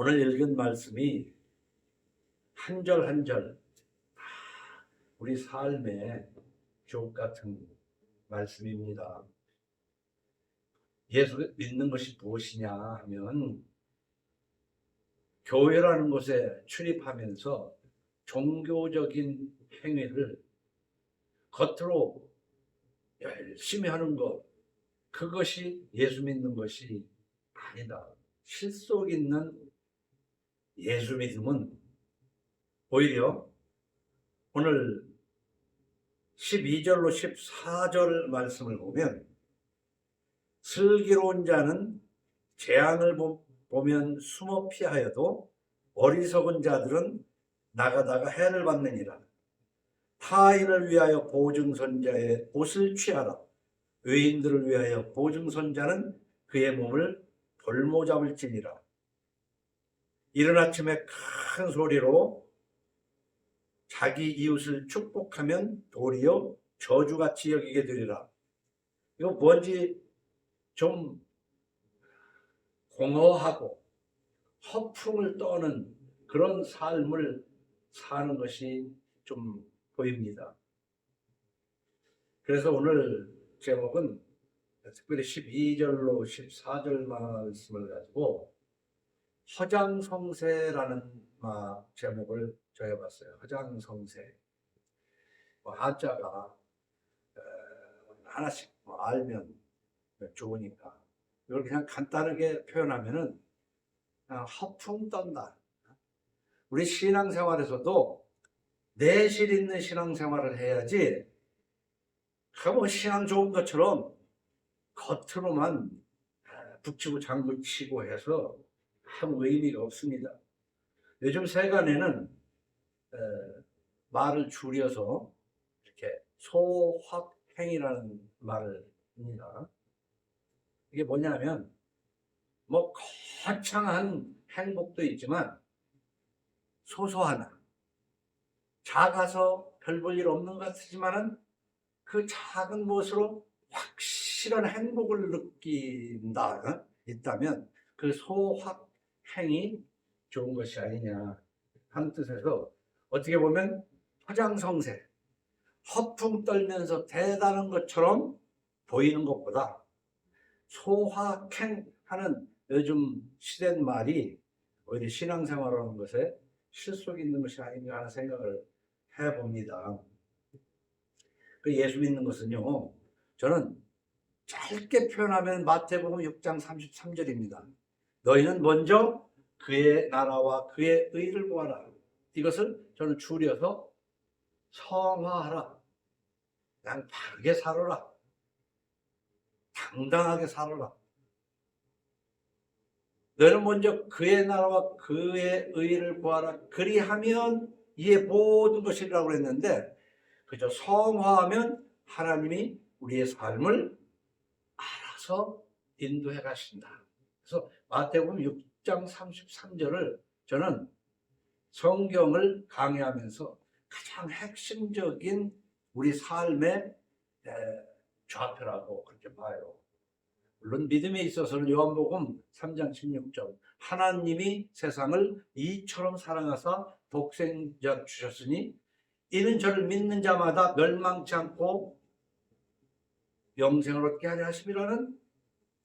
오늘 읽은 말씀이 한 절 한 절 우리 삶의 주옥 같은 말씀입니다. 예수 믿는 것이 무엇이냐 하면 교회라는 곳에 출입하면서 종교적인 행위를 겉으로 열심히 하는 것, 그것이 예수 믿는 것이 아니다. 실속 있는 예수 믿음은 오히려 오늘 12절로 14절 말씀을 보면 슬기로운 자는 재앙을 보면 숨어 피하여도 어리석은 자들은 나가다가 해를 받느니라. 타인을 위하여 보증선자의 옷을 취하라. 외인들을 위하여 보증선자는 그의 몸을 돌모 잡을지니라. 이른 아침에 큰 소리로 자기 이웃을 축복하면 도리어 저주같이 여기게 되리라. 이거 뭔지 좀 공허하고 허풍을 떠는 그런 삶을 사는 것이 좀 보입니다. 그래서 오늘 제목은 특별히 12절로 14절 말씀을 가지고 허장성세라는 제목을 정해봤어요. 허장성세. 한자가 하나씩 알면 좋으니까 이걸 그냥 간단하게 표현하면은 그냥 허풍 떤다. 우리 신앙생활에서도 내실 있는 신앙생활을 해야지 뭐 신앙 좋은 것처럼 겉으로만 북치고 장구치고 해서 아무 의미가 없습니다. 요즘 세간에는 말을 줄여서 이렇게 소확행이라는 말을 합니다. 이게 뭐냐면 뭐 거창한 행복도 있지만 소소하나 작아서 별 볼 일 없는 것 같지만은 그 작은 것으로 확실한 행복을 느낀다 있다면 그 소확행이 좋은 것이 아니냐 하는 뜻에서 어떻게 보면 허장성세, 허풍 떨면서 대단한 것처럼 보이는 것보다 소확행하는 요즘 시된 말이 오히려 신앙생활하는 것에 실속 있는 것이 아닌가 하는 생각을 해봅니다. 그 예수 믿는 것은요, 저는 짧게 표현하면 마태복음 6장 33절입니다. 너희는 먼저 그의 나라와 그의 의를 구하라. 이것을 저는 줄여서 성화하라. 그냥 바르게 살아라. 당당하게 살아라. 너희는 먼저 그의 나라와 그의 의를 구하라. 그리하면 이에 모든 것이라고 그랬는데 그저 성화하면 하나님이 우리의 삶을 알아서 인도해 가신다. 그래서 마태복음 6장 33절을 저는 성경을 강의하면서 가장 핵심적인 우리 삶의 좌표라고 그렇게 봐요. 물론 믿음에 있어서는 요한복음 3장 16절 하나님이 세상을 이처럼 사랑하사 독생자 주셨으니 이는 저를 믿는 자마다 멸망치 않고 영생을 얻게 하려 하심이라는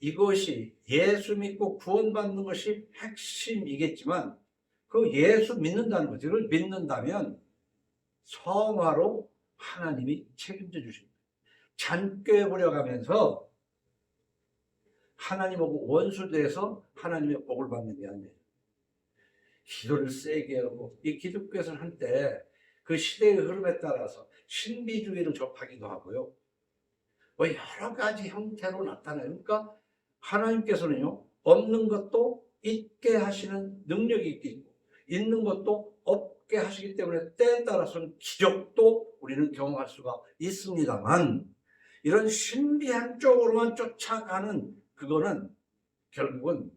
이것이 예수 믿고 구원받는 것이 핵심이겠지만 그 예수 믿는다는 것, 이걸 믿는다면 성화로 하나님이 책임져 주십니다. 잔꾀 부려가면서 하나님하고 원수돼서 하나님의 복을 받는 게 아니에요. 기도를 세게 하고 이 기독교에서는 한때 그 시대의 흐름에 따라서 신비주의를 접하기도 하고요. 뭐 여러 가지 형태로 나타나요. 그러니까 하나님께서는요, 없는 것도 있게 하시는 능력이 있고 있는 것도 없게 하시기 때문에 때에 따라서는 기적도 우리는 경험할 수가 있습니다만 이런 신비한 쪽으로만 쫓아가는 그거는 결국은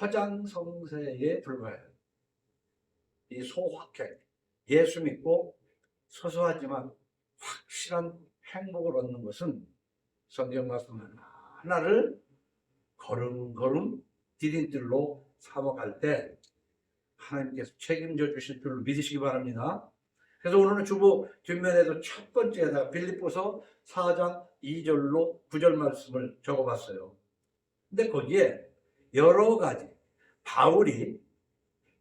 허장성세에 불과해요. 이 소확행, 예수 믿고 소소하지만 확실한 행복을 얻는 것은 성경 말씀 하나를 걸음걸음 디딤돌로 삼아갈 때 하나님께서 책임져 주실 줄로 믿으시기 바랍니다. 그래서 오늘은 주보 뒷면에도 첫 번째에다가 빌립보서 4장 2절로 9절 말씀을 적어봤어요. 근데 거기에 여러 가지 바울이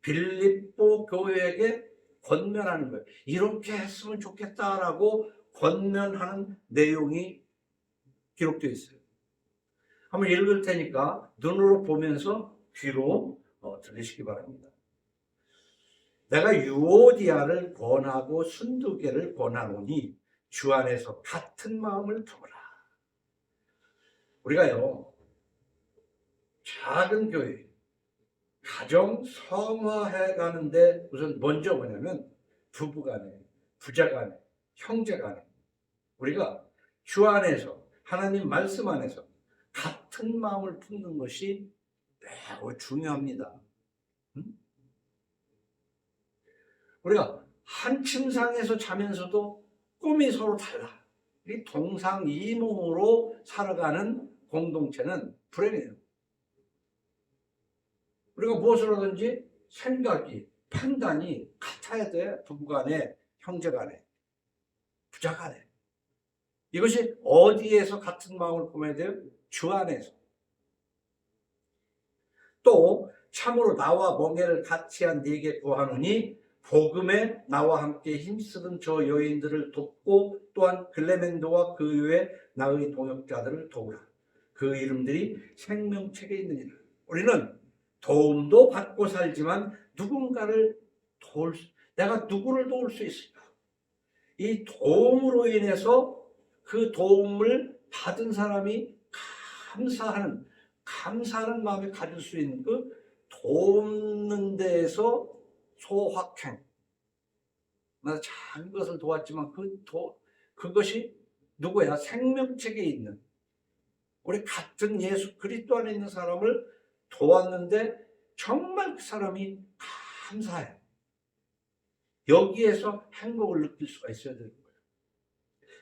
빌립보 교회에게 권면하는 거예요. 이렇게 했으면 좋겠다라고 권면하는 내용이 기록되어 있어요. 한번 읽을 테니까 눈으로 보면서 귀로 들으시기 바랍니다. 내가 유오디아를 권하고 순두개를 권하노니 주 안에서 같은 마음을 품으라. 우리가요, 작은 교회, 가정 성화해 가는데 우선 먼저 뭐냐면 부부간에, 부자간에, 형제간에 우리가 주 안에서, 하나님 말씀 안에서 같은 마음을 품는 것이 매우 중요합니다. 우리가 한 침상에서 자면서도 꿈이 서로 달라. 이 동상이몽으로 살아가는 공동체는 불행해요. 우리가 무엇을 하든지 생각이, 판단이 같아야 돼. 부부간에, 형제간에, 부자간에. 이것이 어디에서 같은 마음을 품어야 돼요? 주 안에서. 또 참으로 나와 멍에를 같이 한 네게 구하노니 복음에 나와 함께 힘쓰던 저 여인들을 돕고 또한 글레멘도와 그 외에 나의 동역자들을 도우라. 그 이름들이 생명책에 있느니라. 우리는 도움도 받고 살지만 누군가를 내가 누구를 도울 수 있을까? 이 도움으로 인해서 그 도움을 받은 사람이 감사하는 마음을 가질 수 있는 그 돕는 데에서 소확행. 나 작은 것을 도왔지만 그것이 누구야? 생명책에 있는 우리 같은 예수 그리스도 안에 있는 사람을 도왔는데 정말 그 사람이 감사해. 여기에서 행복을 느낄 수가 있어야 되는 거예요.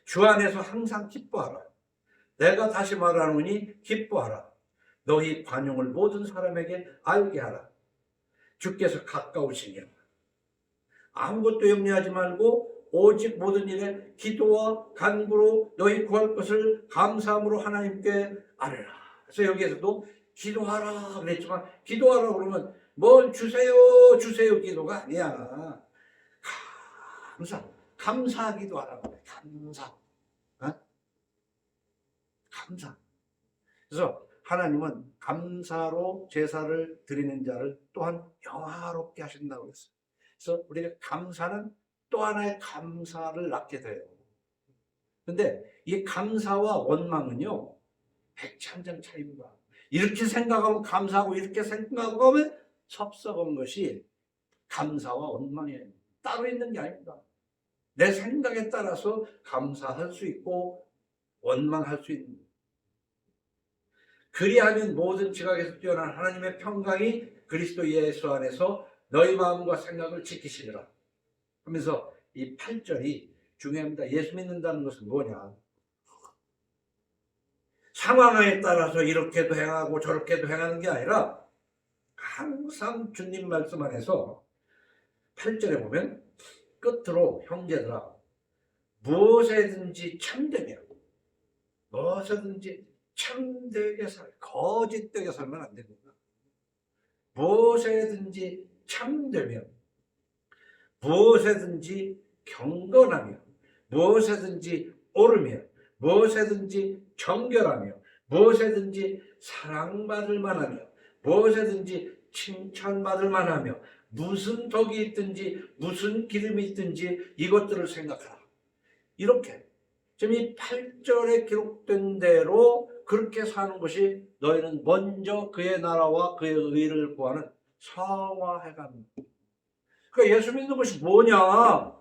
주 안에서 항상 기뻐하라. 내가 다시 말하노니 기뻐하라. 너희 관용을 모든 사람에게 알게 하라. 주께서 가까우시니라. 아무것도 염려하지 말고 오직 모든 일에 기도와 간구로 너희 구할 것을 감사함으로 하나님께 아뢰라. 그래서 여기에서도 기도하라 그랬지만 기도하라 그러면 뭘 주세요 기도가 아니야. 감사하기도 하라고 그래. 감사. 그래서 하나님은 감사로 제사를 드리는 자를 또한 영화롭게 하신다고 했어요. 그래서 우리가 감사는 또 하나의 감사를 낳게 돼요. 근데 이 감사와 원망은요, 백천장 차이입니다. 이렇게 생각하면 감사하고 이렇게 생각하면 섭섭한 것이 감사와 원망이에요. 따로 있는 게 아닙니다. 내 생각에 따라서 감사할 수 있고 원망할 수 있는 거예요. 그리하면 모든 지각에서 뛰어난 하나님의 평강이 그리스도 예수 안에서 너희 마음과 생각을 지키시리라 하면서 이 8절이 중요합니다. 예수 믿는다는 것은 뭐냐? 상황에 따라서 이렇게도 행하고 저렇게도 행하는 게 아니라 항상 주님 말씀 안에서 8절에 보면 끝으로 형제들아 무엇에든지 참되며 무엇에든지 참되게 거짓되게 살면 안 됩니다. 무엇에든지 참되며 무엇에든지 경건하며 무엇에든지 옳으며 무엇에든지 정결하며 무엇에든지 사랑받을 만하며 무엇에든지 칭찬받을 만하며 무슨 덕이 있든지 무슨 기름이 있든지 이것들을 생각하라. 이렇게 지금 이 8절에 기록된 대로 그렇게 사는 것이 너희는 먼저 그의 나라와 그의 의를 구하는 성화해가는 거예요. 그러니까 예수 믿는 것이 뭐냐?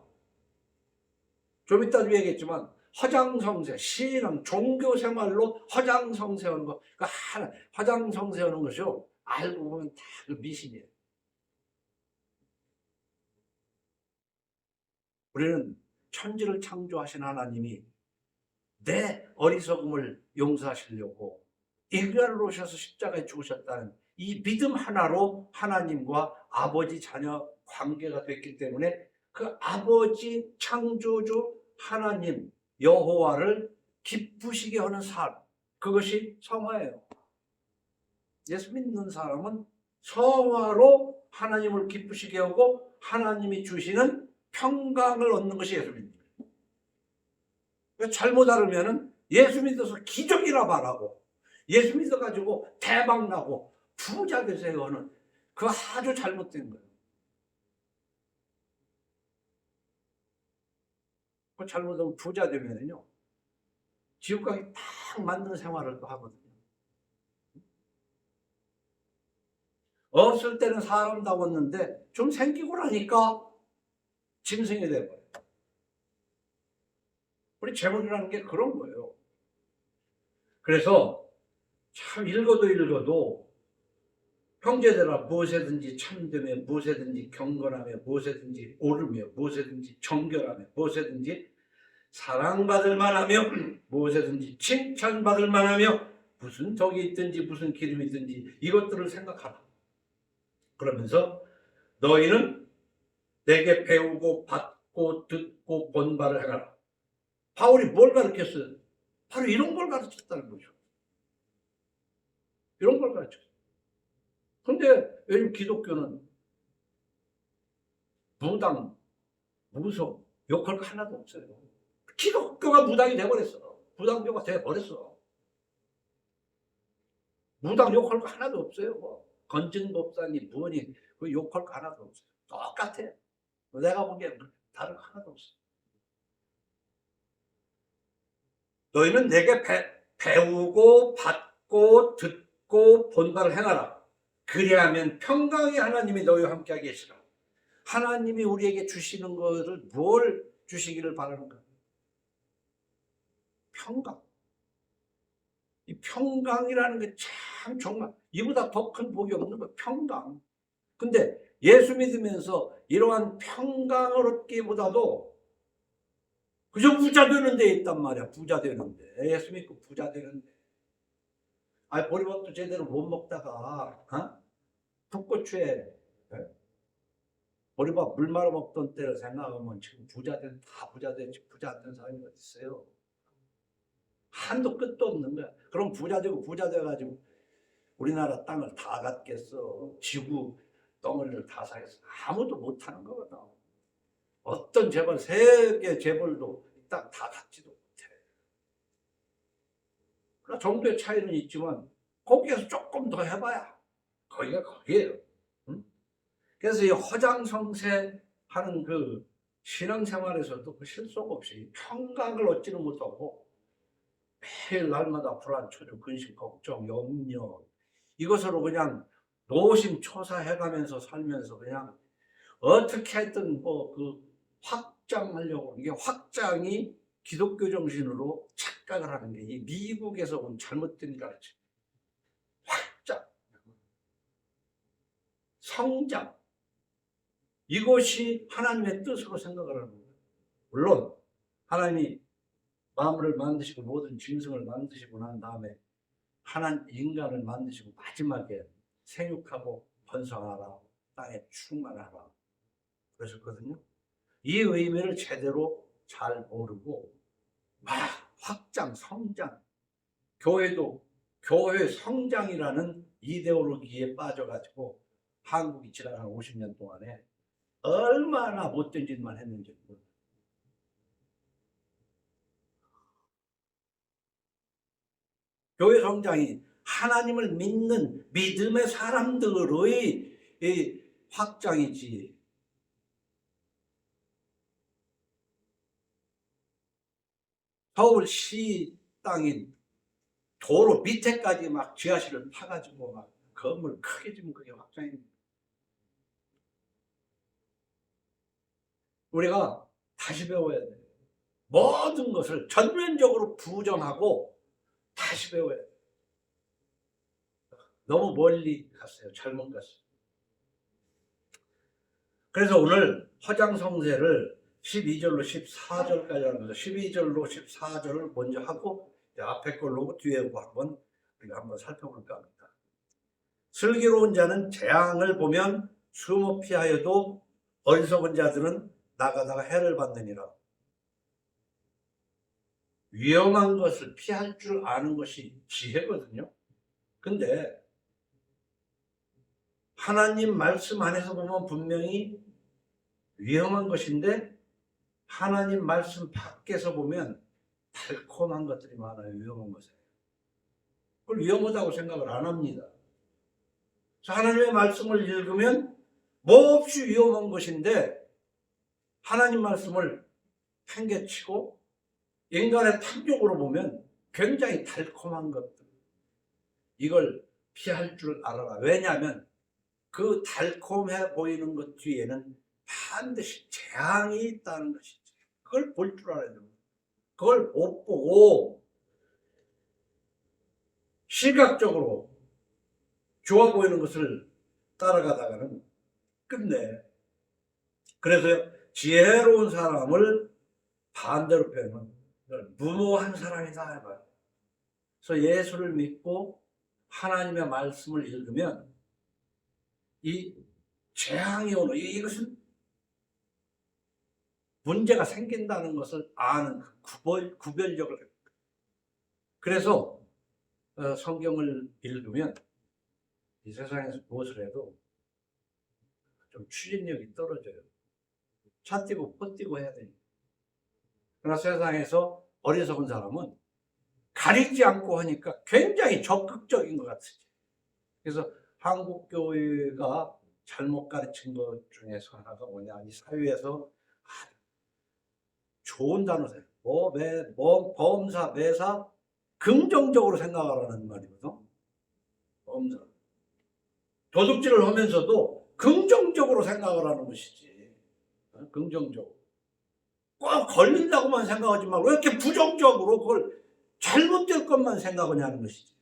좀 이따 얘기했지만 화장성세, 신앙, 종교생활로 화장성세하는 거. 그러니까 화장성세하는 것이요. 알고 보면 다 그 미신이에요. 우리는 천지를 창조하신 하나님이 내 어리석음을 용서하시려고 인간을 오셔서 십자가에 죽으셨다는 이 믿음 하나로 하나님과 아버지 자녀 관계가 됐기 때문에 그 아버지 창조주 하나님 여호와를 기쁘시게 하는 삶, 그것이 성화예요. 예수 믿는 사람은 성화로 하나님을 기쁘시게 하고 하나님이 주시는 평강을 얻는 것이 예수 믿는 거예요. 잘못 알으면 예수 믿어서 기적이라 말하고 예수 믿어가지고 대박나고 부자 되세요 하는 그 아주 잘못된 거예요. 그 잘못하면 부자 되면요 지옥 가기 딱 맞는 생활을 또 하거든요. 없을 때는 사람다웠는데 좀 생기고 나니까 짐승이 돼버려요. 우리 재물이라는 게 그런 거예요. 그래서 참 읽어도 형제들아 무엇에든지 참되며 무엇에든지 경건하며 무엇에든지 옳으며 무엇에든지 정결하며 무엇에든지 사랑받을 만하며 무엇에든지 칭찬받을 만하며 무슨 덕이 있든지 무슨 기름이 있든지 이것들을 생각하라. 그러면서 너희는 내게 배우고 받고 듣고 본 바를 행하라. 바울이 뭘 가르쳤어요? 바로 이런 걸 가르쳤다는 거죠. 이런 걸 가르쳤어요. 그런데 요즘 기독교는 무당, 무속, 욕할 거 하나도 없어요. 기독교가 무당이 돼버렸어. 무당교가 돼버렸어. 무당 욕할 거 하나도 없어요. 뭐 건증법사니 뭐니 그 욕할 거 하나도 없어요. 똑같아. 내가 보기엔 다른 거 하나도 없어. 너희는 내게 배우고 받고 듣고 본 바를 행하라. 그리하면 평강이 하나님이 너희와 함께 계시라. 하나님이 우리에게 주시는 것을 뭘 주시기를 바라는가? 평강. 이 평강이라는 게 참 정말 이보다 더 큰 복이 없는 거예요. 평강. 근데 예수 믿으면서 이러한 평강을 얻기보다도 그저 부자 되는 데 있단 말이야. 부자 되는데. 예수 믿고 부자 되는데. 보리밥도 제대로 못 먹다가 풋고추에 보리밥 물 말아 먹던 때를 생각하면 지금 다 부자 되지 부자 안 된 사람이 어디 있어요. 한도 끝도 없는 거야. 그럼 부자 되고 부자 돼가지고 우리나라 땅을 다 갖겠어. 지구 덩어리를 다 사겠어. 아무도 못하는 거거든. 어떤 재벌, 세계 재벌도 딱 다 갖지도 못해. 그러나 정도의 차이는 있지만 거기에서 조금 더 해봐야 거기가 거기에요. 응? 그래서 이 허장성세 하는 그 신앙생활에서도 그 실속 없이 평강을 얻지는 못하고 매일 날마다 불안, 초조, 근심, 걱정, 염려 이것으로 그냥 노심초사해가면서 살면서 그냥 어떻게 했든 뭐 그 확장하려고 이게 확장이 기독교 정신으로 착각을 하는 게 이 미국에서 온 잘못된 가르침. 확장, 성장 이것이 하나님의 뜻으로 생각을 하는 거예요. 물론 하나님이 마음을 만드시고 모든 짐승을 만드시고 난 다음에 인간을 만드시고 마지막에 생육하고 번성하라 땅에 충만하라 그러셨거든요. 이 의미를 제대로 잘 모르고 확장, 성장 교회도 교회 성장이라는 이데올로기에 빠져가지고 한국이 지나간 50년 동안에 얼마나 못된 짓만 했는지 몰라요. 교회 성장이 하나님을 믿는 믿음의 사람들의 확장이지. 서울시 땅인 도로 밑에까지 막 지하실을 파가지고 막 건물 크게 지면 그게 확장입니다. 우리가 다시 배워야 돼요. 모든 것을 전면적으로 부정하고 다시 배워야 돼요. 너무 멀리 갔어요. 잘못 갔어요. 그래서 오늘 허장성세를 12절로 14절까지 하면서 12절로 14절을 먼저 하고 앞에 걸로 뒤에 우리가 한번 살펴볼까 합니다. 슬기로운 자는 재앙을 보면 숨어 피하여도 어리석은 자들은 나가다가 해를 받느니라. 위험한 것을 피할 줄 아는 것이 지혜거든요. 근데 하나님 말씀 안에서 보면 분명히 위험한 것인데 하나님 말씀 밖에서 보면 달콤한 것들이 많아요. 위험한 것에. 그걸 위험하다고 생각을 안 합니다. 하나님의 말씀을 읽으면 몹시 위험한 것인데 하나님 말씀을 팽개치고 인간의 탐욕으로 보면 굉장히 달콤한 것들, 이걸 피할 줄 알아라. 왜냐하면 그 달콤해 보이는 것 뒤에는 반드시 재앙이 있다는 것이지. 그걸 볼 줄 알아야 됩니다. 그걸 못 보고 시각적으로 좋아 보이는 것을 따라가다가는 끝내. 그래서 지혜로운 사람을 반대로 표현하면 무모한 사람이다 해봐요. 그래서 예수를 믿고 하나님의 말씀을 읽으면 이 재앙이 오는, 이것은 문제가 생긴다는 것을 아는 구별력을. 그래서 성경을 읽으면 이 세상에서 무엇을 해도 좀 추진력이 떨어져요. 차 띄고 포 띄고 해야 되니까. 그러나 세상에서 어리석은 사람은 가리지 않고 하니까 굉장히 적극적인 것 같으죠. 그래서 한국 교회가 잘못 가르친 것 중에서 하나가 뭐냐, 이 사회에서 좋은 단어세요. 범사, 매사, 긍정적으로 생각하라는 말이거든. 범사. 도둑질을 하면서도 긍정적으로 생각을 하는 것이지. 긍정적으로. 꼭 걸린다고만 생각하지 말고 왜 이렇게 부정적으로 그걸 잘못될 것만 생각하냐는 것이지.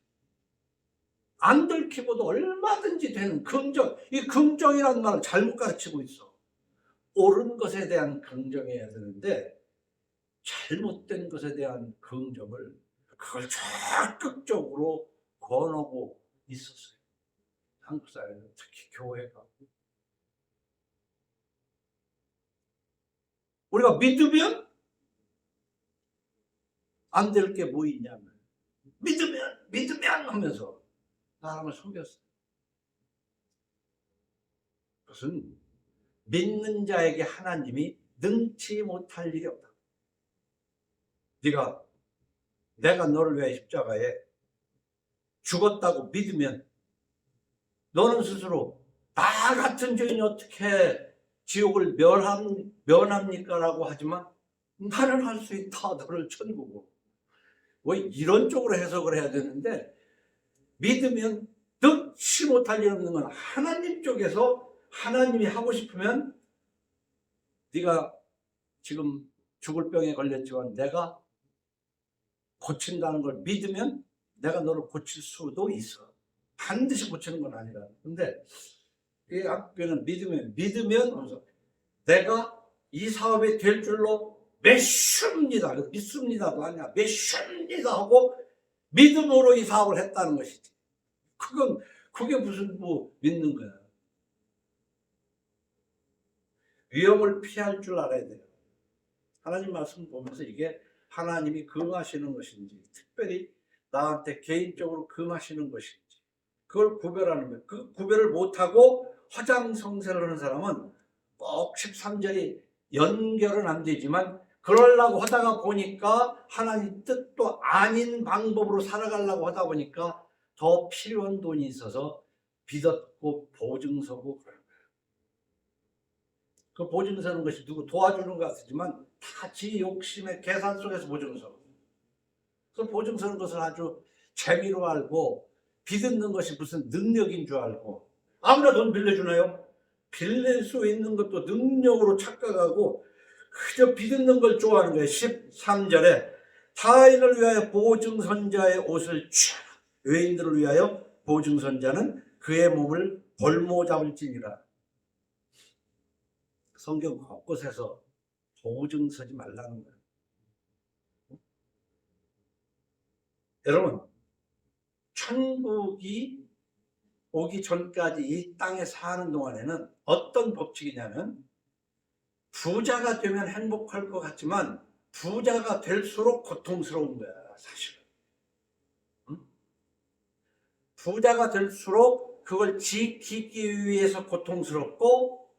안 들키고도 얼마든지 되는 긍정, 이 긍정이라는 말을 잘못 가르치고 있어. 옳은 것에 대한 긍정해야 되는데 잘못된 것에 대한 긍정을 그걸 적극적으로 권하고 있었어요. 한국 사회는 특히 교회가. 우리가 믿으면 안 될 게 뭐 있냐면 믿으면 하면서 사람을 속였어요. 그것은 믿는 자에게 하나님이 능치 못할 일이 없다. 내가 너를 위해 십자가에 죽었다고 믿으면 너는 스스로 나 같은 죄인이 어떻게 지옥을 면합니까? 라고 하지만 나는 할 수 있다. 너를 천국으로. 왜 이런 쪽으로 해석을 해야 되는데, 믿으면 능치 못할 일 없는 건 하나님 쪽에서 하나님이 하고 싶으면 네가 지금 죽을 병에 걸렸지만 내가 고친다는 걸 믿으면 내가 너를 고칠 수도 있어. 반드시 고치는 건 아니라. 근데 이 학교는 믿으면 내가 이 사업이 될 줄로 믿습니다. 믿습니다도 아니야. 믿습니다 하고 믿음으로 이 사업을 했다는 것이지. 그게 무슨 믿는 거야. 위험을 피할 줄 알아야 돼요. 하나님 말씀 보면서 이게 하나님이 금하시는 것인지, 특별히 나한테 개인적으로 금하시는 것인지, 그걸 구별하는 거예요. 그 구별을 못하고 화장성세를 하는 사람은 꼭 13절이 연결은 안 되지만 그러려고 하다가 보니까 하나님 뜻도 아닌 방법으로 살아가려고 하다 보니까 더 필요한 돈이 있어서 빚었고 보증서고 그런 거예요. 그 보증서는 것이 누구 도와주는 것 같지만 다 지 욕심의 계산 속에서 보증서. 그 보증서는 것을 아주 재미로 알고 빚는 것이 무슨 능력인 줄 알고. 아무나 돈 빌려주나요? 빌릴 수 있는 것도 능력으로 착각하고 그저 빚는 걸 좋아하는 거예요. 13절에 타인을 위하여 보증선자의 옷을 취하라. 외인들을 위하여 보증선자는 그의 몸을 볼모 잡을지니라. 성경 곳곳에서 보증서지 말라는 거예요. 여러분, 천국이 오기 전까지 이 땅에 사는 동안에는 어떤 법칙이냐면 부자가 되면 행복할 것 같지만 부자가 될수록 고통스러운 거야, 사실은. 응? 부자가 될수록 그걸 지키기 위해서 고통스럽고,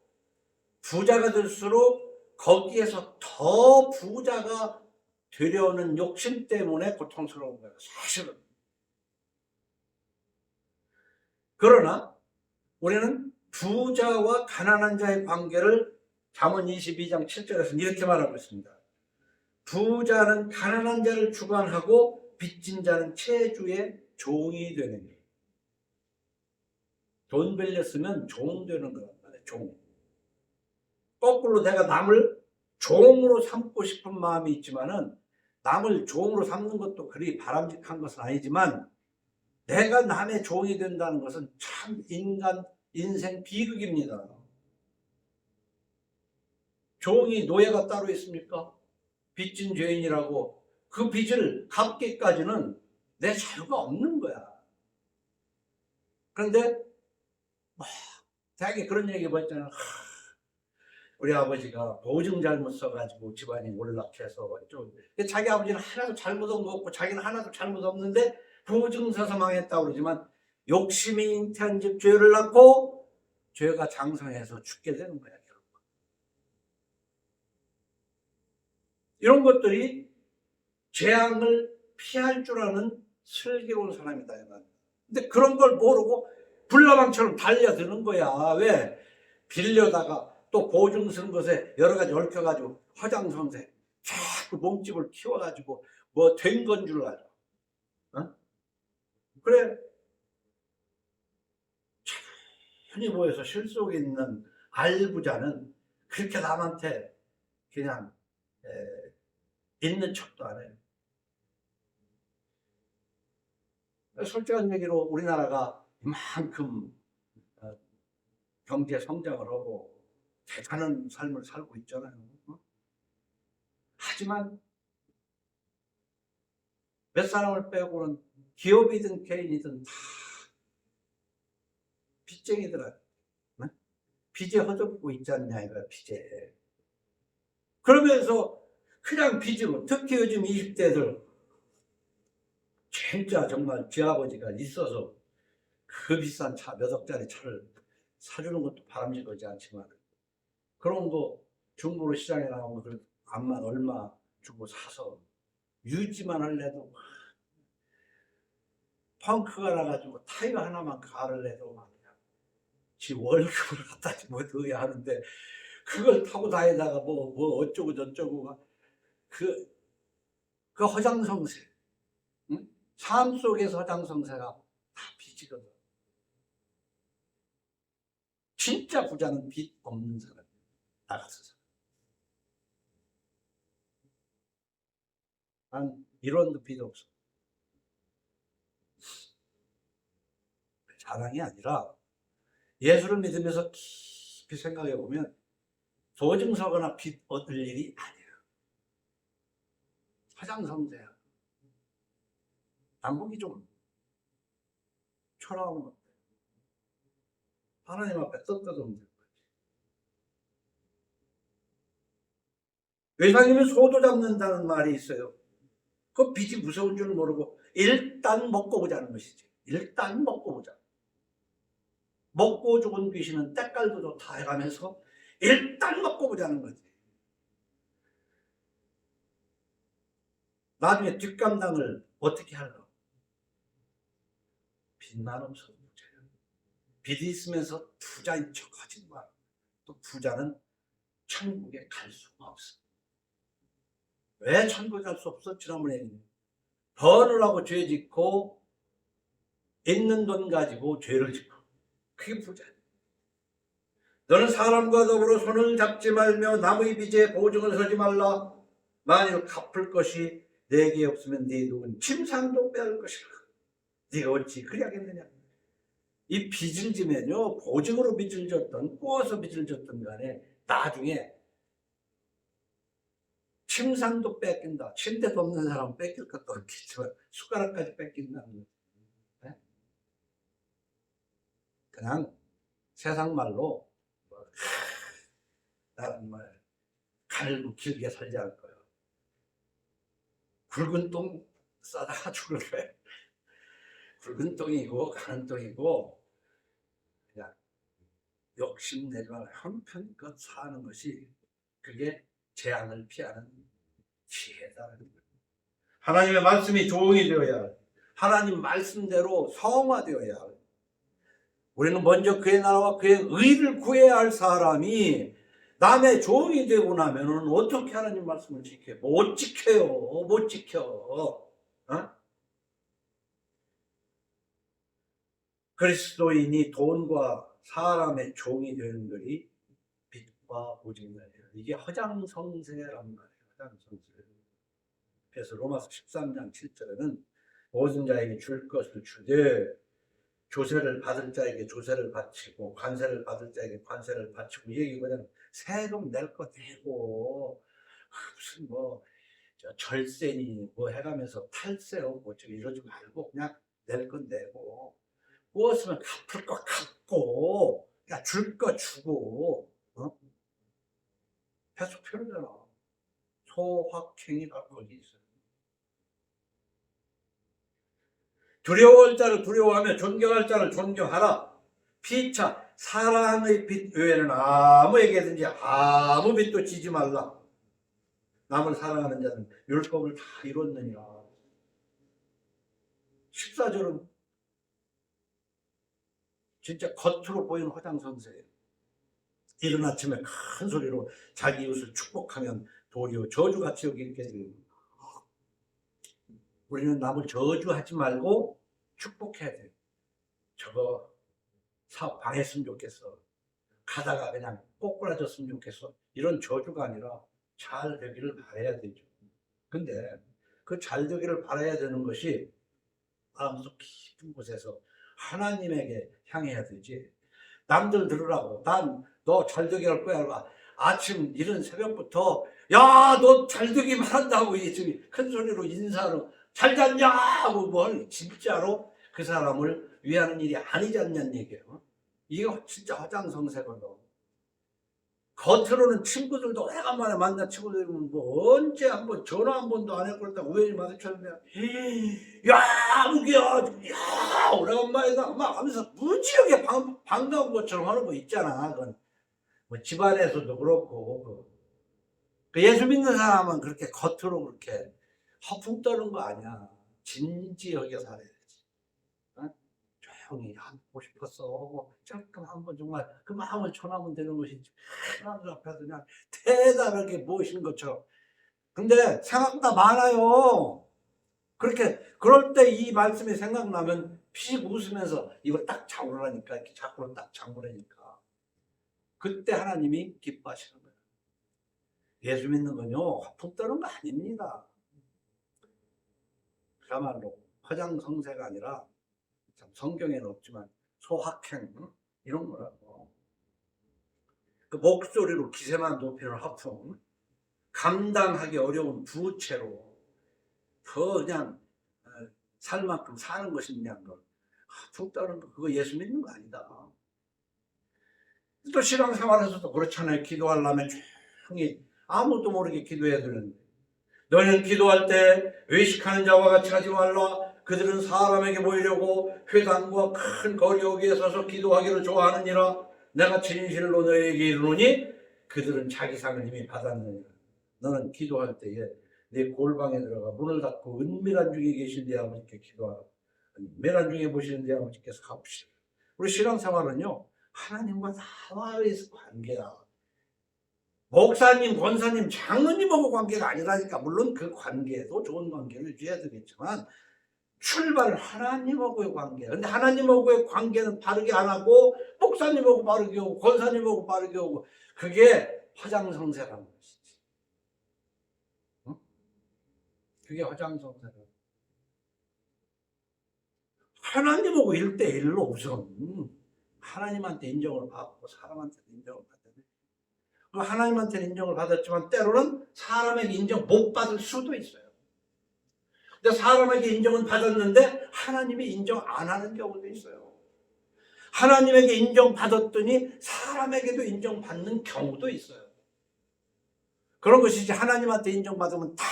부자가 될수록 거기에서 더 부자가 되려는 욕심 때문에 고통스러운 거야, 사실은. 그러나 우리는 부자와 가난한 자의 관계를 잠언 22장 7절에서는 이렇게 말하고 있습니다. 부자는 가난한 자를 주관하고 빚진 자는 채주의 종이 되느니. 돈 빌렸으면 종 되는 거란 말이에요. 종. 거꾸로 내가 남을 종으로 삼고 싶은 마음이 있지만은, 남을 종으로 삼는 것도 그리 바람직한 것은 아니지만, 내가 남의 종이 된다는 것은 참 인생 비극입니다. 종이 노예가 따로 있습니까? 빚진 죄인이라고 그 빚을 갚기까지는 내 자유가 없는 거야. 그런데 대개 그런 얘기 봤잖아. 우리 아버지가 보증 잘못 써가지고 집안이 몰락해서 좀, 자기 아버지는 하나도 잘못한 거 없고 자기는 하나도 잘못 없는데 보증 서서 망했다고 그러지만, 욕심이 잉태한 집 죄를 낳고 죄가 장성해서 죽게 되는 거야, 결국. 이런 것들이 재앙을 피할 줄 아는 슬기로운 사람이다. 근데 그런 걸 모르고 불나방처럼 달려드는 거야. 왜? 빌려다가 또 보증 쓴 것에 여러 가지 얽혀가지고 화장성세 자꾸 몸집을 키워가지고 뭐 된 건 줄 알아. 어? 그래, 흔히 모여서 실속 있는 알부자는 그렇게 남한테 그냥 있는 척도 안 해요. 솔직한 얘기로 우리나라가 이만큼 경제 성장을 하고 대단한 삶을 살고 있잖아요. 하지만 몇 사람을 빼고는 기업이든 개인이든 다 빚쟁이들아. 빚에 허덕고 있지 않냐, 이거야, 빚에. 그러면서 그냥 빚으로, 특히 요즘 20대들, 진짜 정말 제 아버지가 있어서 그 비싼 차, 몇 억짜리 차를 사주는 것도 바람직하지 않지만, 그런 거 중고로 시장에 나오면 그 암만 얼마 주고 사서 유지만 할래도, 펑크가 나가지고 타이어 하나만 갈을래도 막 지 월급을 갖다 뭐 넣어야 하는데, 그걸 타고 다니다가 뭐 어쩌고 저쩌고 그 허장성세, 응? 삶 속에서 허장성세가 다 빚이거든. 진짜 부자는 빚 없는 사람, 나가서 살아. 난 1원도 빚 없어. 자랑이 아니라 예수를 믿으면서 깊이 생각해 보면 보증서거나 빚 얻을 일이 아니야. 허장성세야. 남북이 좀 초라한 것. 하나님 앞에 떳떳하면 될 거지. 외상이면 소도 잡는다는 말이 있어요. 그 빚이 무서운 줄 모르고 일단 먹고 보자는 것이지. 일단 먹고 보자. 먹고 죽은 귀신은 때깔도 좋다 해가면서 일단 먹고 보자는 거지. 나중에 뒷감당을 어떻게 할까? 빚만 없어도 부자야. 빚이 있으면서 부자인 척 하지 마. 또 부자는 천국에 갈 수가 없어. 왜 천국에 갈 수 없어? 지난번에 번을 죄 짓고 있는 돈 가지고 죄를 짓고, 그게 부자야. 너는 사람과 더불어 손을 잡지 말며 남의 빚에 보증을 서지 말라. 만일 갚을 것이 내게 없으면 네 누군 침상도 빼앗을 것이라. 네가 어찌 그리하겠느냐. 이 빚을 지면요, 보증으로 빚을 졌던 꼬아서 빚을 졌던 간에 나중에 침상도 뺏긴다. 침대도 없는 사람은 뺏길 것도 없겠지만 숟가락까지 뺏긴다는 거죠. 네? 그냥 세상 말로 나는 뭐 가늘고 길게 살지 않을 거야. 굵은 똥 싸다가 죽을 거야. 굵은 똥이고 가는 똥이고 그냥 욕심내지 말고 형편껏 사는 것이 그게 재앙을 피하는 지혜다. 하나님의 말씀이 조응이 되어야 할, 하나님 말씀대로 성화되어야 할, 우리는 먼저 그의 나라와 그의 의를 구해야 할 사람이 남의 종이 되고 나면은 어떻게 하나님 말씀을 지켜요? 못 지켜요. 못 지켜. 어? 그리스도인이 돈과 사람의 종이 되는 것이 빛과 보증이에요. 이게 허장성세란 말이에요. 허장성세. 그래서 로마서 13장 7절에는 모든 자에게 줄 것을 주되 조세를 받을 자에게 조세를 바치고 관세를 받을 자에게 관세를 바치고, 이 얘기 그냥 세금 낼 거 내고 무슨 뭐 절세니 뭐 해가면서 탈세하고 뭐 이러지 말고 그냥 낼 건 내고, 무엇이면 갚을 거 갚고 그냥 줄 거 주고, 계속 표현되잖아. 소확행이가 거기 있어요. 두려워할 자를 두려워하며 존경할 자를 존경하라. 피차 사랑의 빛 외에는 아무에게든지 아무 빛도 지지 말라. 남을 사랑하는 자는 율법을 다 이뤘느니라. 14절은 진짜 겉으로 보이는 허장성세예요. 이른 아침에 큰 소리로 자기 이웃을 축복하면 도리어 저주같이 여기게 됩니다. 우리는 남을 저주하지 말고 축복해야 돼요. 저거 사업 방했으면 좋겠어. 가다가 그냥 꼬꾸라졌으면 좋겠어. 이런 저주가 아니라 잘 되기를 바라야 되죠. 근데 그 잘 되기를 바라야 되는 것이 마음속 깊은 곳에서 하나님에게 향해야 되지. 남들 들으라고 난 너 잘 되게 할 거야. 아침 이른 새벽부터 야 너 잘 되기만 한다고 큰 소리로 인사로 잘 잤냐 하고 뭘 진짜로 그 사람을 위하는 일이 아니지 않냐는 얘기예요. 이거 진짜 허장성세거든. 겉으로는 친구들도 오래간만에 만난 친구들이면 뭐 언제 한번 전화 한 번도 안 해버렸다 우연히 마주쳤는데 야 무기야 야 오래간만이다 막 하면서 무지하게 반가운 것처럼 하는 거 있잖아. 그건 뭐 집안에서도 그렇고 그 예수 믿는 사람은 그렇게 겉으로 그렇게 허풍 떠는 거 아니야. 진지하게 살아야지. 어? 조용히 하고 싶었어 하고 조금 한번 정말 그 마음을 전하면 되는 것이지, 하나님 앞에서 그냥 대단하게 모신 것처럼. 근데 생각보다 많아요. 그렇게 그럴 때 이 말씀이 생각나면 피식 웃으면서 이걸 딱 잡으라니까, 이렇게 자꾸로 딱 잡으라니까 그때 하나님이 기뻐하시는 거예요. 예수 믿는 건요 허풍 떠는 거 아닙니다. 그야말로 허장성세가 아니라 참 성경에는 없지만 소확행 이런 거라고. 그 목소리로 기세만 높이는 허풍, 감당하기 어려운 부채로 더 그냥 살 만큼 사는 것이 그냥 허풍 떠는 거, 그거 예수 믿는 거 아니다. 또 신앙생활에서도 그렇잖아요. 기도하려면 조용히 아무도 모르게 기도해야 되는데, 너희는 기도할 때 외식하는 자와 같이 하지 말라. 그들은 사람에게 보이려고 회당과 큰 거리 여기에 서서 기도하기를 좋아하느니라. 내가 진실로 너희에게 이르노니 그들은 자기 상을 이미 받았느니라. 너는 기도할 때에 내 골방에 들어가 문을 닫고 은밀한 중에 계신 내 아버지께 기도하라. 은밀한 중에 보시는 내 아버지께서 갚으시라. 우리 신앙생활은요 하나님과 나와의 관계야. 목사님, 권사님, 장로님하고 관계가 아니라니까. 물론 그 관계도 좋은 관계를 유지해야 되겠지만 출발은 하나님하고의 관계야. 근데 하나님하고의 관계는 바르게 안 하고 목사님하고 바르게 오고 권사님하고 바르게 오고, 그게 허장성세라는 것이지. 응? 그게 허장성세라는 것이지. 하나님하고 1대1로 우선 하나님한테 인정을 받고 사람한테 인정을 받아야 돼. 하나님한테는 인정을 받았지만 때로는 사람에게 인정 못 받을 수도 있어요. 근데 사람에게 인정은 받았는데 하나님이 인정 안 하는 경우도 있어요. 하나님에게 인정받았더니 사람에게도 인정받는 경우도 있어요. 그런 것이지 하나님한테 인정받으면 다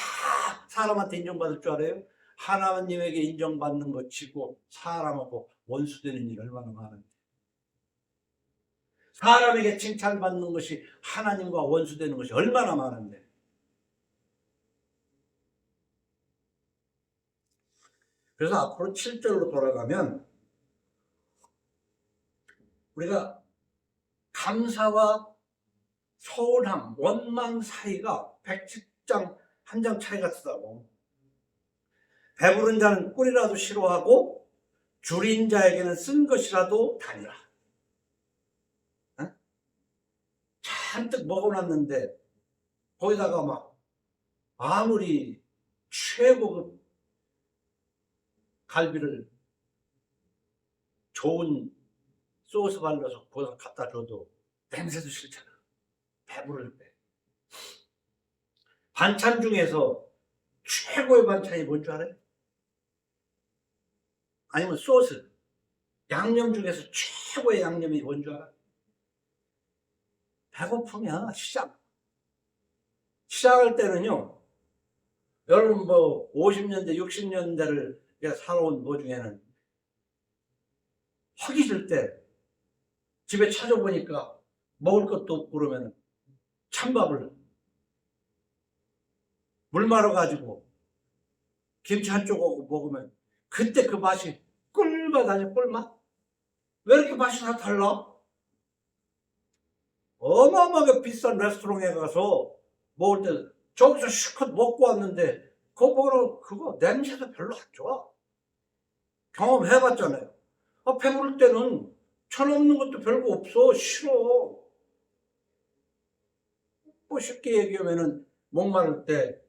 사람한테 인정받을 줄 알아요? 하나님에게 인정받는 것 치고 사람하고 원수되는 일이 얼마나 많은데. 사람에게 칭찬받는 것이 하나님과 원수되는 것이 얼마나 많은데. 그래서 앞으로 7절로 돌아가면 우리가 감사와 서운함, 원망 사이가 110장 한 장 차이 같다고. 배부른 자는 꿀이라도 싫어하고 줄인 자에게는 쓴 것이라도 다니라. 잔뜩 먹어놨는데 거기다가 막 아무리 최고급 갈비를 좋은 소스 발라서 거기다 갖다 줘도 냄새도 싫잖아. 배부를 때. 반찬 중에서 최고의 반찬이 뭔 줄 알아요? 아니면 소스. 양념 중에서 최고의 양념이 뭔 줄 알아? 배고프면 시작할 때는요, 여러분 뭐 50년대, 60년대를 살아온 뭐 중에는 허기질 때 집에 찾아보니까 먹을 것도 없고 그러면 찬밥을 물 말아가지고 김치 한 조각 먹으면 그때 그 맛이 꿀맛 아니야, 꿀맛? 왜 이렇게 맛이 다 달라? 어마어마하게 비싼 레스토랑에 가서 먹을 때 저기서 실컷 먹고 왔는데 그거 냄새도 별로 안 좋아. 경험해봤잖아요. 배부를 때는 천 없는 것도 별거 없어. 싫어. 뭐 쉽게 얘기하면은 목마를 때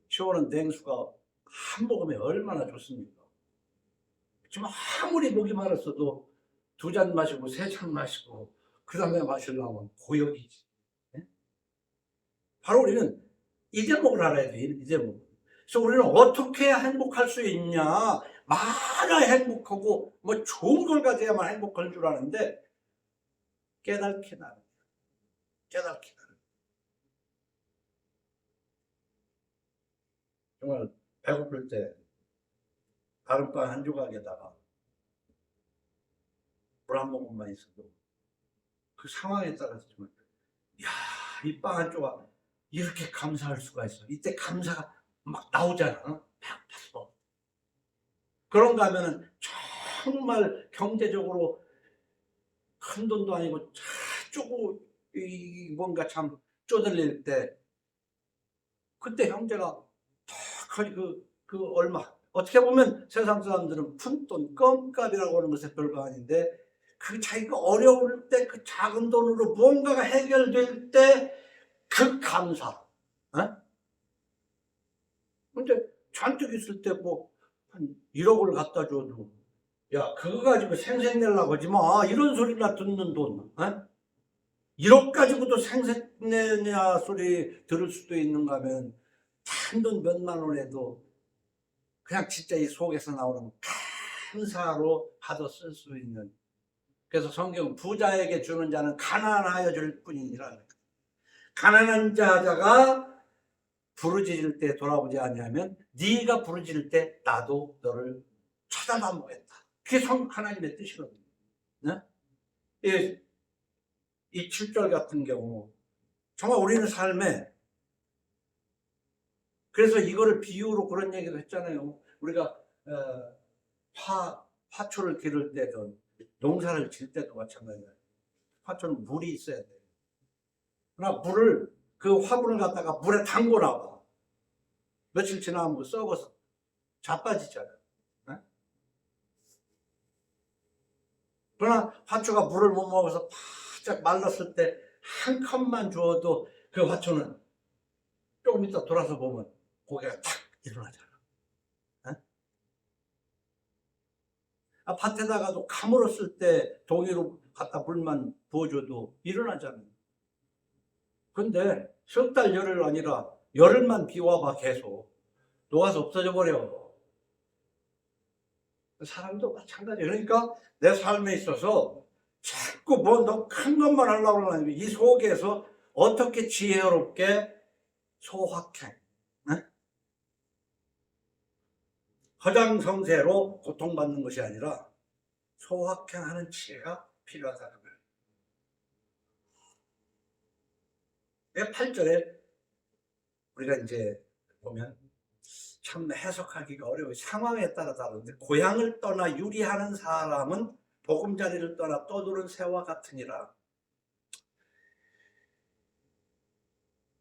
시원한 냉수가 한 모금에 얼마나 좋습니까? 지금 아무리 목이 마랐어도 2잔 마시고 3잔 마시고 그 다음에 마시려면 고역이지. 네? 바로 우리는 이 제목을 알아야 돼. 이 제목. 그래서 우리는 어떻게 행복할 수 있냐, 많아 행복하고 뭐 좋은 걸 가져야만 행복할 줄 아는데 깨닫게 나는 정말 배고플 때 다른빵 한 조각에다가 물 한 모금만 있어도 그 상황에 따라서 정말 이 빵 한 조각 이렇게 감사할 수가 있어. 이때 감사가 막 나오잖아. 배고팠어. 그런가 하면은 정말 경제적으로 큰 돈도 아니고 쪼고 뭔가 참 쪼들릴 때 그때 형제가 거의 그 얼마 어떻게 보면 세상 사람들은 푼돈 껌값이라고 하는 것에 별거 아닌데 그 자기가 어려울 때 그 작은 돈으로 뭔가가 해결될 때 그 감사. 어? 근데 잔뜩 있을 때 뭐 한 1억을 갖다 줘도 야 그거 가지고 생색내려고 하지 마. 이런 소리나 듣는 돈. 어? 1억 가지고도 생색내냐 소리 들을 수도 있는가 하면 한돈 몇만 원에도 그냥 진짜 이 속에서 나오는 감사로 받아 쓸 수 있는. 그래서 성경은 부자에게 주는 자는 가난하여 줄 뿐이니라. 가난한 자가 부르짖을 때 돌아보지 아니하면 네가 부르짖을 때 나도 너를 쳐다만 보겠다. 그게 하나님의 뜻이거든요. 네? 이 7절 같은 경우 정말 우리는 삶에 그래서 이거를 비유로 그런 얘기도 했잖아요. 우리가 화초를 기를 때든 농사를 질 때도 마찬가지예요. 화초는 물이 있어야 돼요. 그러나 그 화분을 갖다가 물에 담궈 놔봐. 며칠 지나면 썩어서 자빠지잖아요. 네? 그러나 화초가 물을 못 먹어서 바짝 말랐을 때 한 컵만 주어도 그 화초는 조금 이따 돌아서 보면 고개가 탁 일어나잖아. 네? 밭에다가도 가물었을 때 종이로 갖다 물만 부어줘도 일어나잖아요. 근데 석 달 열흘 아니라 열흘만 비 와봐 계속 녹아서 없어져 버려. 사람도 마찬가지예요. 그러니까 내 삶에 있어서 자꾸 뭐 너 큰 것만 하려고 하는 이 속에서 어떻게 지혜롭게 소확행, 허장성세로 고통받는 것이 아니라 소확행하는 지혜가 필요하다는 거예요. 8절에 우리가 이제 보면 참 해석하기가 어려워요. 상황에 따라 다른데, 고향을 떠나 유리하는 사람은 보금자리를 떠나 떠도는 새와 같으니라.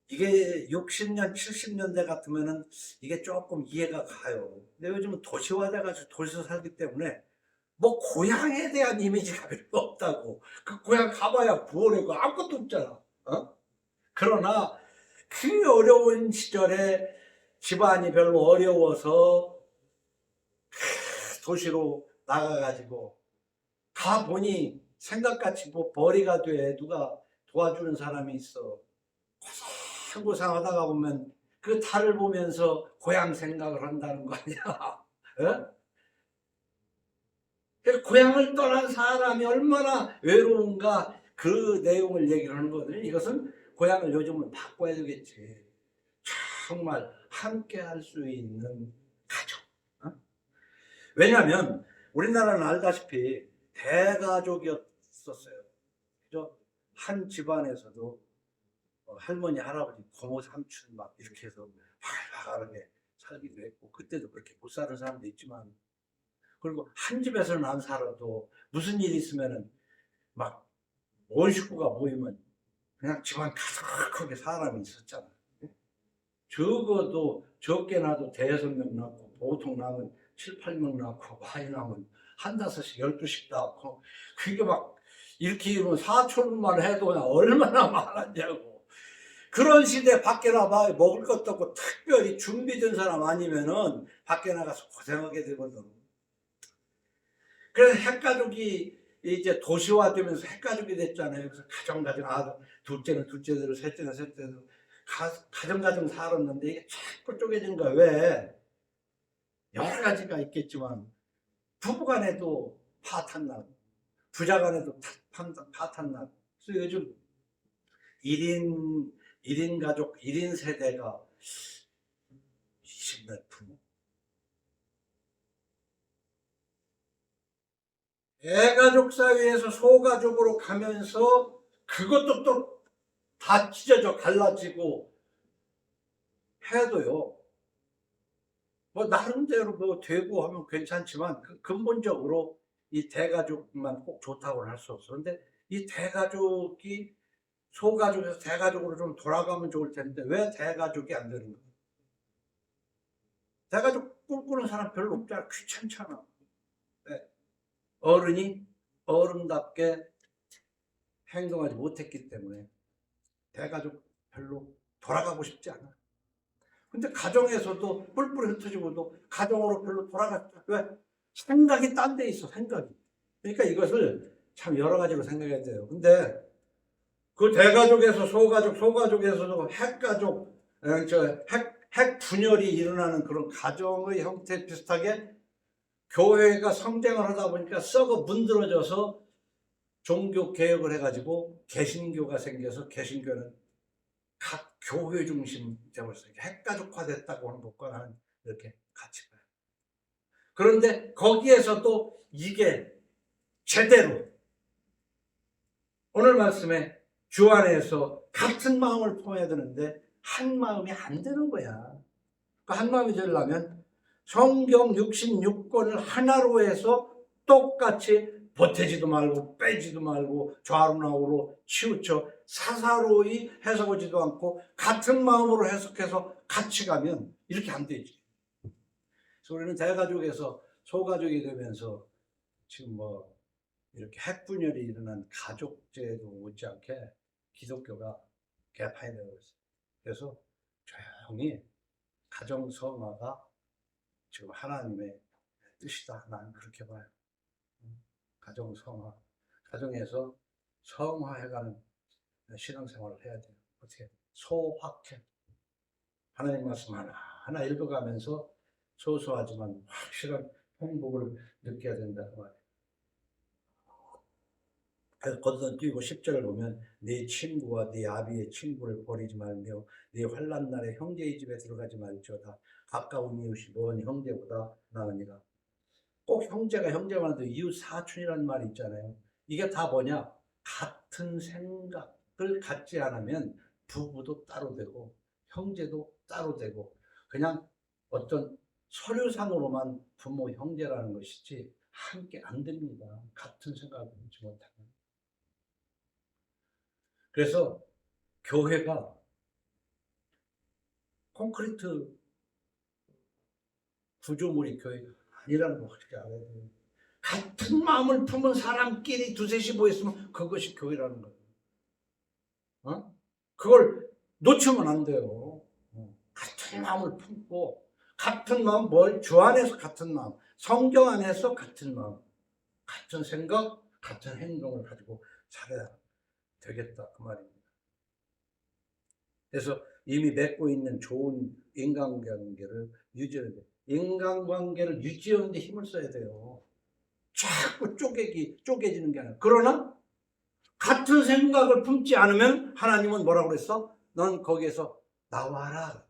이게 60년, 70년대 같으면은 이게 조금 이해가 가요. 근데 요즘은 도시화돼가지고 도시에서 살기 때문에 뭐 고향에 대한 이미지가 별로 없다고. 그 고향 가봐야 부어내고 아무것도 없잖아. 그러나 그 어려운 시절에 집안이 별로 어려워서 도시로 나가가지고 가보니 생각같이 뭐 벌이가 돼. 누가 도와주는 사람이 있어. 고생하다가 보면 그 달을 보면서 고향 생각을 한다는 거 아니야. 고향을 떠난 사람이 얼마나 외로운가, 그 내용을 얘기를 하는 거거든요. 이것은 고향을 요즘은 바꿔야 되겠지. 정말 함께 할 수 있는 가족. 왜냐하면 우리나라는 알다시피 대가족이었었어요. 그죠? 한 집안에서도 할머니, 할아버지, 고모, 삼촌 막 이렇게 해서 활발하게 살기도 했고, 그때도 그렇게 못 사는 사람도 있지만, 그리고 한 집에서는 안 살아도 무슨 일이 있으면은 막 온 식구가 모이면 그냥 집안 가득하게 사람이 있었잖아. 적어도 적게 나도 5명 낳고, 보통 나면 7, 8명 낳고, 많이 나면 한 다섯씩 12씩 낳고, 그게 막 이렇게 이루면 사촌만 해도 얼마나 많았냐고. 그런 시대 밖에 나봐 먹을 것도 없고 특별히 준비된 사람 아니면은 밖에 나가서 고생하게 되거든. 그래서 핵가족이 이제 도시화되면서 핵가족이 됐잖아요. 그래서 가정가정, 둘째는 둘째대로, 셋째는 셋째대로 가정가정 살았는데 이게 자꾸 쪼개진 거야. 왜? 여러 가지가 있겠지만 부부간에도 파탄 나고 부자간에도 파탄 나고. 그래서 요즘 1인 가족, 1인 세대가 20몇 분. 대가족 사회에서 소가족으로 가면서 그것도 또 다 찢어져 갈라지고 해도요, 뭐 나름대로 뭐 되고 하면 괜찮지만 근본적으로 이 대가족만 꼭 좋다고는 할 수 없어. 근데 이 대가족이 소가족에서 대가족으로 좀 돌아가면 좋을 텐데 왜 대가족이 안 되는 거야? 대가족 꿈꾸는 사람 별로 없잖아. 귀찮잖아. 네. 어른이 어른답게 행동하지 못했기 때문에 대가족 별로 돌아가고 싶지 않아. 근데 가정에서도 뿔뿔이 흩어지고도 가정으로 별로 돌아갔다. 왜? 생각이 딴 데 있어, 생각이. 그러니까 이것을 참 여러 가지로 생각해야 돼요. 근데 그 대가족에서 소가족, 소가족에서도 핵가족, 핵 분열이 일어나는 그런 가정의 형태 비슷하게 교회가 성장을 하다 보니까 썩어 문드러져서 종교 개혁을 해가지고 개신교가 생겨서 개신교는 각 교회 중심 되어서 핵가족화 됐다고 하는 것과는 이렇게 같이 봐요. 그런데 거기에서도 이게 제대로 오늘 말씀에 주 안에서 같은 마음을 품어야 되는데 한 마음이 안 되는 거야. 한 마음이 되려면 성경 66권을 하나로 해서 똑같이 보태지도 말고 빼지도 말고 좌우나우로 치우쳐 사사로이 해석하지도 않고 같은 마음으로 해석해서 같이 가면 이렇게 안 되지. 그래서 우리는 대가족에서 소가족이 되면서 지금 뭐 이렇게 핵분열이 일어난 가족제도 못지않게 기독교가 개판이 되고 있어요. 그래서 조용히 가정성화가 지금 하나님의 뜻이다. 나는 그렇게 봐요. 가정성화. 가정에서 성화해가는 신앙생활을 해야 돼요. 어떻게? 소확행. 하나님 말씀 하나 읽어가면서 소소하지만 확실한 행복을 느껴야 된다는 말이에요. 건너뛰고 10절을 보면 네 친구와 네 아비의 친구를 버리지 말며 네 환난 날에 형제의 집에 들어가지 말지어다. 가까운 이웃이 먼 형제보다 나으니라. 꼭 형제가 형제만 해도 이웃 사촌이라는 말이 있잖아요. 이게 다 뭐냐? 같은 생각을 갖지 않으면 부부도 따로 되고 형제도 따로 되고 그냥 어떤 서류상으로만 부모 형제라는 것이지 함께 안 됩니다. 같은 생각을 하지 못하면. 그래서 교회가 콘크리트 구조물이 교회가 아니라는 거 어떻게 알아야 돼요? 같은 마음을 품은 사람끼리 두셋이 모였으면 그것이 교회라는 거예요. 그걸 놓치면 안 돼요. 같은 마음을 품고 같은 마음 뭘? 주 안에서 같은 마음, 성경 안에서 같은 마음, 같은 생각, 같은 행동을 가지고 살아야 되겠다 그 말입니다. 그래서 이미 맺고 있는 좋은 인간관계를 유지해야 돼요. 인간관계를 유지하는 데 힘을 써야 돼요. 자꾸 쪼개지는 게 아니라. 그러나 같은 생각을 품지 않으면 하나님은 뭐라고 그랬어? 넌 거기에서 나와라.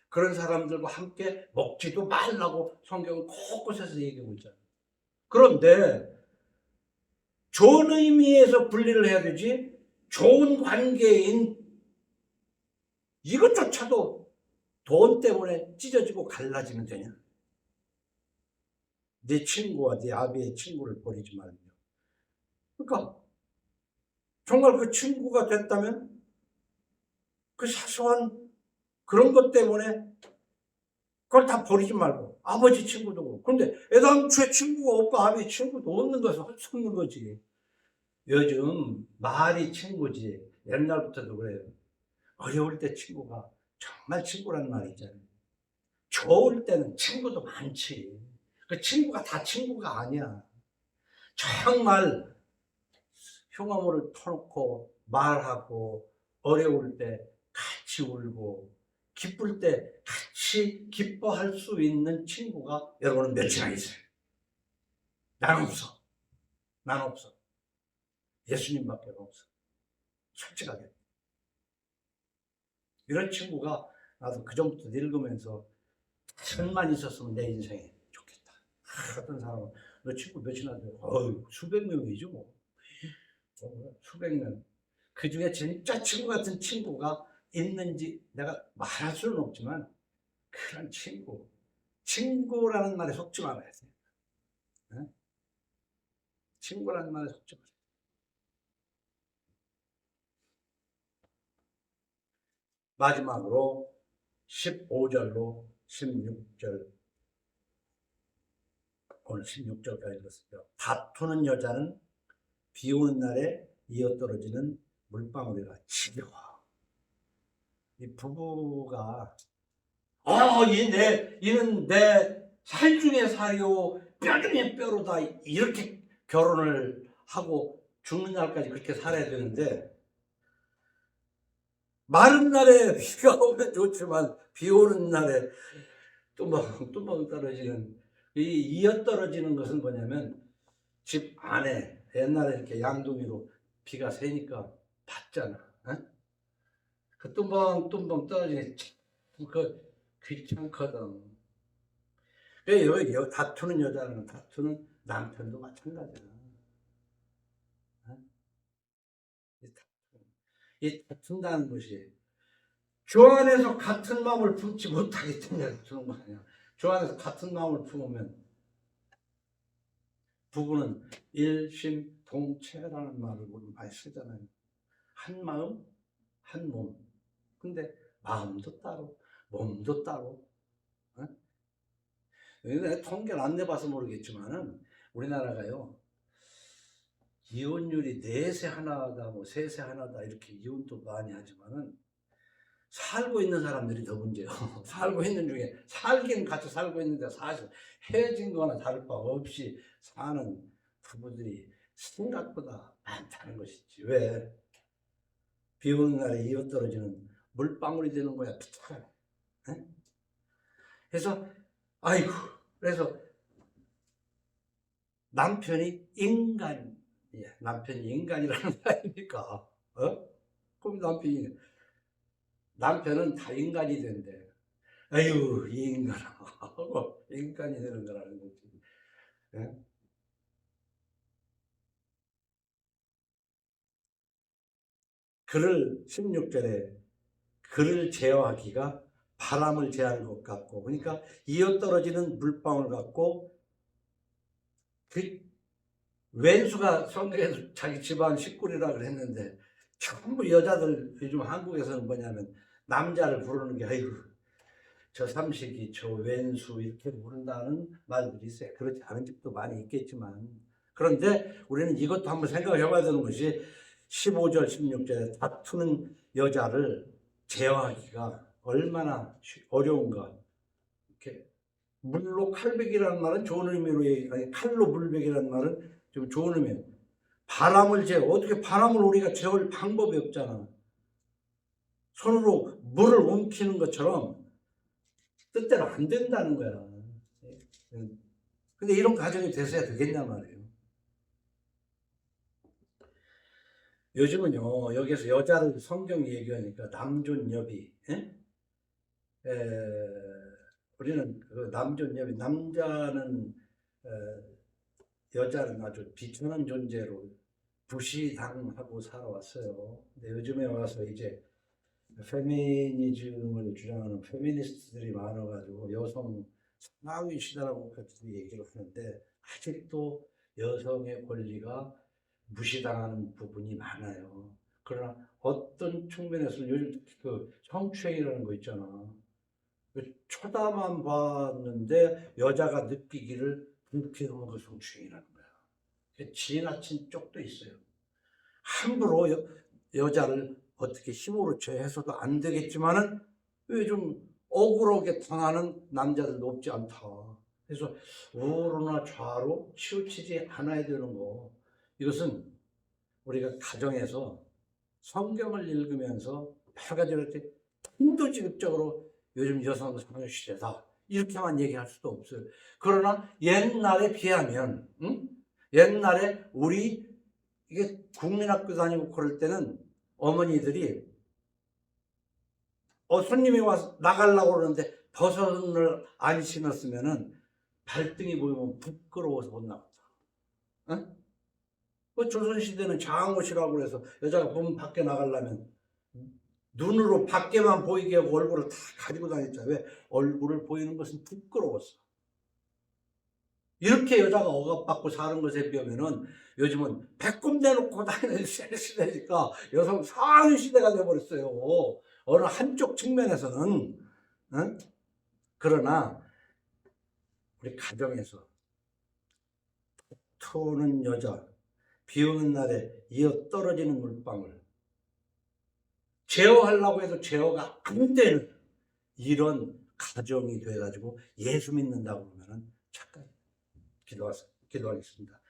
그런 사람들과 함께 먹지도 말라고 성경은 곳곳에서 얘기하고 있잖아요. 그런데 좋은 의미에서 분리를 해야 되지 좋은 관계인 이것조차도 돈 때문에 찢어지고 갈라지면 되냐? 네 친구와 네 아비의 친구를 버리지 말며. 그러니까 정말 그 친구가 됐다면 그 사소한 그런 것 때문에 그걸 다 버리지 말고 아버지 친구도 그렇고. 그런데 애당초에 친구가 없고 아버지 친구도 없는 것은 헛소리는 거지. 요즘 말이 친구지 옛날부터도 그래요. 어려울 때 친구가 정말 친구란 말이 있잖아요. 좋을 때는 친구도 많지. 그 친구가 다 친구가 아니야. 정말 흉어물을 터놓고 말하고 어려울 때 같이 울고 기쁠 때 같이 기뻐할 수 있는 친구가 여러분은 몇이나 있어요? 난 없어. 난 없어. 예수님밖에 없어. 솔직하게. 이런 친구가 나도 그전부터 늙으면서 천만 있었으면 내 인생에 좋겠다. 어떤 사람은 너 친구 몇이나 돼? 수백 명이죠 뭐. 수백 명. 그 중에 진짜 친구 같은 친구가 있는지 내가 말할 수는 없지만 그런 친구라는 말에 속지 말아야 돼. 네? 친구라는 말에 속지 말아야 돼. 마지막으로 15절로 16절 오늘 16절까지 읽었습니다. 다투는 여자는 비 오는 날에 이어떨어지는 물방울이라 지겨워. 이 부부가 이는 내 살 중에 살이요 뼈 중에 뼈로다 이렇게 결혼을 하고 죽는 날까지 그렇게 살아야 되는데 마른 날에 비가 오면 좋지만 비 오는 날에 뚜벅뚜벅 떨어지는 이 이어떨어지는 것은 뭐냐면 집 안에 옛날에 이렇게 양동이로 비가 새니까 봤잖아. 그 뚜벅뚜벅 떨어지는 그 귀찮거든. 여기 다투는 여자는 다투는 남편도 마찬가지야. 이 다툰다는 것이 주 안에서 같은 마음을 품지 못하기 때문에 다투는 거 아니야. 주 안에서 같은 마음을 품으면 부부는 일심동체라는 말을 우리 많이 쓰잖아요. 한 마음, 한 몸. 근데 마음도 따로, 몸도 따로. 통계를 안 내봐서 모르겠지만은 우리나라가요 이혼율이 4세 하나다, 뭐 3세 하나다 이렇게 이혼도 많이 하지만은 살고 있는 사람들이 더 문제예요. 살고 있는 중에 살긴 같이 살고 있는데 사실 헤어진 거나 다를 바 없이 사는 부부들이 생각보다 많다는 것이지. 왜? 비 오는 날에 이어 떨어지는 물방울이 되는 거야. 비타가. 그래서 그래서 남편이 인간이야. 예, 남편이 인간이라는 거 아닙니까? 그럼 남편은 다 인간이 된대. 아유, 이 인간아. 하고 인간이 되는 거라는 거지. 예? 그를 16절에 그를 제어하기가 바람을 제한 것 같고, 그러니까 이어떨어지는 물방울 같고, 그 왼수가 성경에서 자기 집안 식구리라 그랬는데 전부 여자들, 요즘 한국에서는 뭐냐면 남자를 부르는 게 아이고 저 삼식이 저 왼수 이렇게 부른다는 말들이 있어요. 그렇지 않은 집도 많이 있겠지만, 그런데 우리는 이것도 한번 생각해 봐야 되는 것이 15절 16절에 다투는 여자를 제어하기가 얼마나 어려운가. 이렇게 물로 칼백이라는 말은 좋은 의미로 아니 칼로 물백이라는 말은 좀 좋은 의미예요. 바람을 제어, 어떻게 바람을 우리가 제어할 방법이 없잖아. 손으로 물을 움키는 것처럼 뜻대로 안 된다는 거야. 근데 이런 가정이 됐어야 되겠냐 말이에요. 요즘은요, 여기서 여자를 성경이 얘기하니까 남존여비, 우리는 그 남존여비, 남자는 에, 여자는 아주 비천한 존재로 부시당하고 살아왔어요. 근데 요즘에 와서 이제 페미니즘을 주장하는 페미니스트들이 많아가지고 여성 상위 시대라고 같이 얘기를 하는데 아직도 여성의 권리가 무시당하는 부분이 많아요. 그러나 어떤 측면에서는 요즘 그 성추행이라는 거 있잖아. 그 쳐다만 봤는데 여자가 느끼기를 그렇게 하면 그 성추행이라는 거야. 지나친 쪽도 있어요. 함부로 여자를 어떻게 힘으로 제해서도 안 되겠지만은 요즘 억울하게 당하는 남자들도 없지 않다. 그래서 우로나 좌로 치우치지 않아야 되는 거. 이것은 우리가 가정에서 성경을 읽으면서 여러 가지로 이렇게 통도직입적으로 요즘 여성 상위 시대다 이렇게만 얘기할 수도 없어요. 그러나 옛날에 비하면, 옛날에 우리 이게 국민학교 다니고 그럴 때는 어머니들이 손님이 와서 나가려고 그러는데 버선을 안 신었으면은 발등이 보이면 부끄러워서 못 나갔다. 어? 그 조선시대는 장옷이라고 그래서 여자가 보면 밖에 나가려면 눈으로 밖에만 보이게 하고 얼굴을 다 가리고 다녔잖아요. 왜? 얼굴을 보이는 것은 부끄러웠어. 이렇게 여자가 억압받고 사는 것에 비하면은 요즘은 배꼽 내놓고 다니는 시대니까 여성 상위 시대가 되어버렸어요. 어느 한쪽 측면에서는. 응? 그러나 우리 가정에서 투는 여자, 비 오는 날에 이어 떨어지는 물방울, 제어하려고 해도 제어가 안 되는 이런 가정이 돼가지고 예수 믿는다고 그러면은 잠깐 기도하겠습니다.